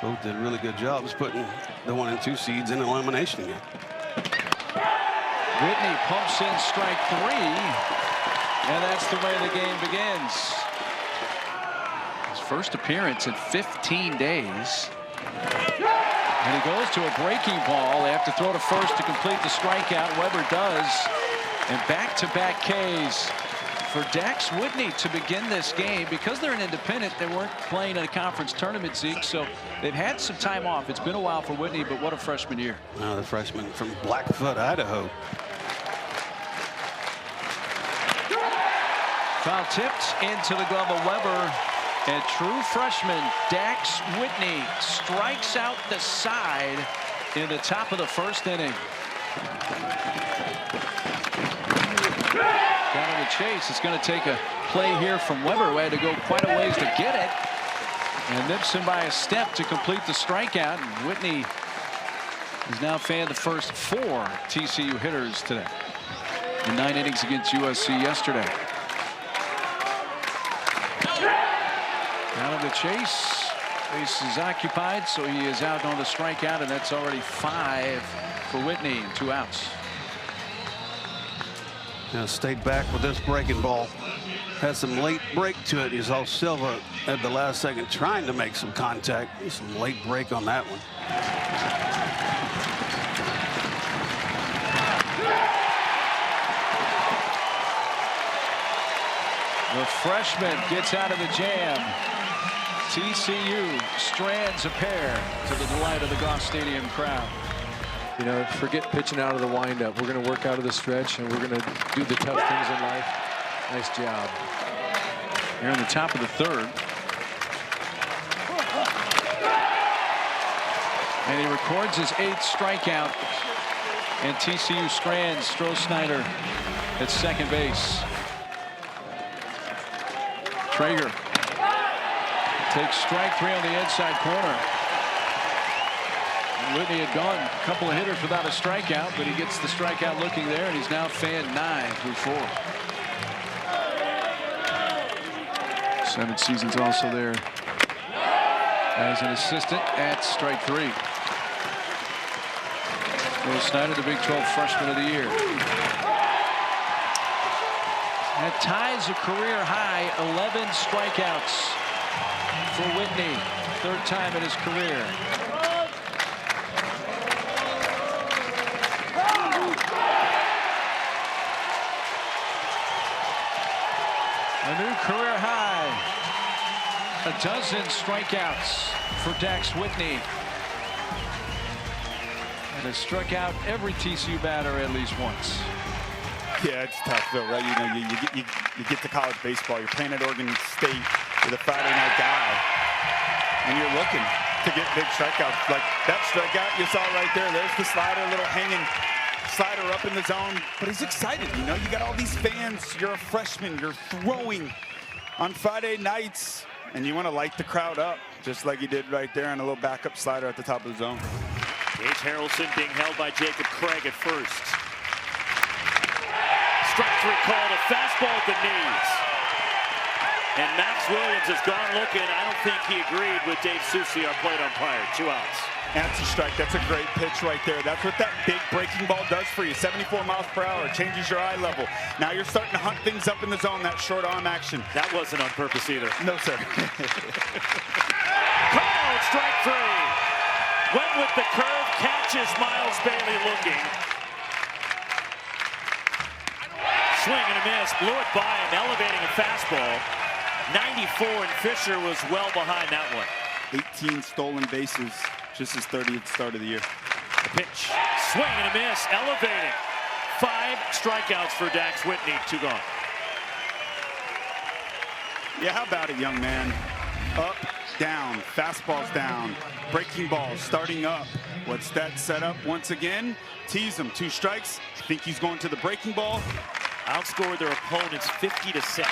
Both did really good jobs putting the 1 and 2 seeds in elimination game. Whitney pumps in strike 3, and that's the way the game begins. His first appearance in 15 days. And he goes to a breaking ball. They have to throw to first to complete the strikeout. Weber does. And back-to-back Ks for Dax Whitney to begin this game. Because they're an independent, they weren't playing in a conference tournament, Zeke, so they've had some time off. It's been a while for Whitney, but what a freshman year. The freshman from Blackfoot, Idaho. Foul tipped into the glove of Weber. And true freshman Dax Whitney strikes out the side in the top of the first inning. Down on the chase. It's going to take a play here from Weber, who had to go quite a ways to get it. And nips him by a step to complete the strikeout. And Whitney has now fanned the first 4 TCU hitters today in 9 innings against USC yesterday. Down on the chase. Base is occupied, so he is out on the strikeout, and that's already 5 for Whitney and 2 outs. Stayed back with this breaking ball. Had some late break to it. You saw Silva at the last second trying to make some contact. Some late break on that one. The freshman gets out of the jam. TCU strands a pair to the delight of the Goff Stadium crowd. You know, forget pitching out of the windup. We're going to work out of the stretch, and we're going to do the tough things in life. Nice job. Here in the top of the 3rd. And he records his 8th strikeout. And TCU strands Stroh-Snyder at second base. Traeger takes strike 3 on the inside corner. Whitney had gone a couple of hitters without a strikeout, but he gets the strikeout looking there, and he's now fanned 9 through 4. 7 seasons also there as an assistant at strike 3. Stroh-Snyder, the Big 12 freshman of the year. That ties a career high 11 strikeouts for Whitney, 3rd time in his career. A new career high, a dozen strikeouts for Dax Whitney. And has struck out every TCU batter at least once. Yeah, it's tough though, right? You know, you get to college baseball, you're playing at Oregon State with a Friday night guy, and you're looking to get big strikeouts. Like that strikeout you saw right there, there's the slider, little hanging slider up in the zone, but he's excited. You know, you got all these fans, you're a freshman, you're throwing on Friday nights, and you want to light the crowd up, just like he did right there on a little backup slider at the top of the zone. Gage Harrelson being held by Jacob Craig at first. Strike 3 called, a fastball at the knees. And Max Williams has gone looking. I don't think he agreed with Dave Susi, our plate umpire. 2 outs. That's a strike. That's a great pitch right there. That's what that big breaking ball does for you. 74 miles per hour. Changes your eye level. Now you're starting to hunt things up in the zone, that short arm action. That wasn't on purpose either. No, sir. Called, strike 3. Went with the curve, catches Miles Bailey looking. Swing and a miss, blew it by him, elevating a fastball. 94, and Fisher was well behind that one. 18 stolen bases, just his 30th start of the year. The pitch, swing and a miss, elevating. 5 strikeouts for Dax Whitney, 2 gone. Yeah, how about it, young man? Up, down, fastballs down, breaking balls starting up. What's that setup once again? Tease him, 2 strikes. Think he's going to the breaking ball. Outscored their opponents 50-6.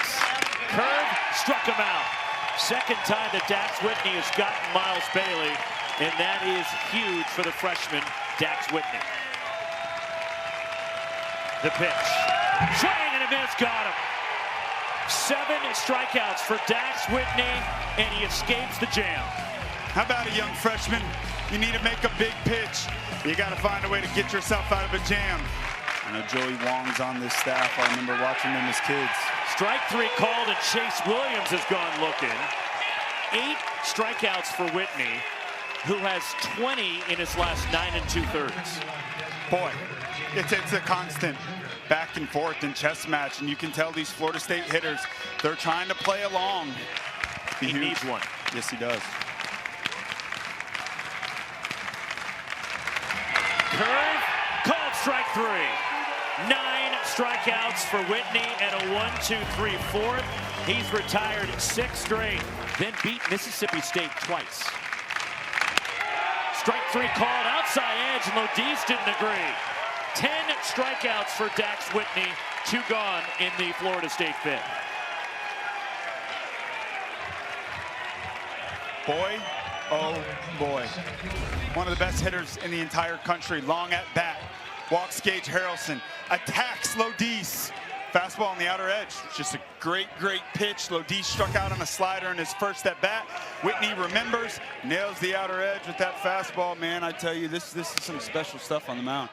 Curve, struck him out. Second time that Dax Whitney has gotten Miles Bailey, and that is huge for the freshman, Dax Whitney. The pitch. Swing and a miss, got him. 7 strikeouts for Dax Whitney, and he escapes the jam. How about a young freshman? You need to make a big pitch. You got to find a way to get yourself out of a jam. I know Joey Wong's on this staff. I remember watching them as kids. Strike 3 called, and Chase Williams has gone looking. 8 strikeouts for Whitney, who has 20 in his last 9 2/3. Boy, it's a constant back and forth and chess match, and you can tell these Florida State hitters, they're trying to play along. He needs one. Yes, he does. Curve, called strike 3. 9 strikeouts for Whitney and a 1-2-3-4. He's retired 6 straight, then beat Mississippi State twice. Strike 3 called, outside edge, and Lodis didn't agree. 10 strikeouts for Dax Whitney, 2 gone in the Florida State 5th. Boy, oh boy. One of the best hitters in the entire country, long at bat. Walks Gage Harrelson, attacks Lodis. Fastball on the outer edge. Just a great, great pitch. Lodis struck out on a slider in his first at bat. Whitney remembers, nails the outer edge with that fastball. Man, I tell you, this is some special stuff on the mound.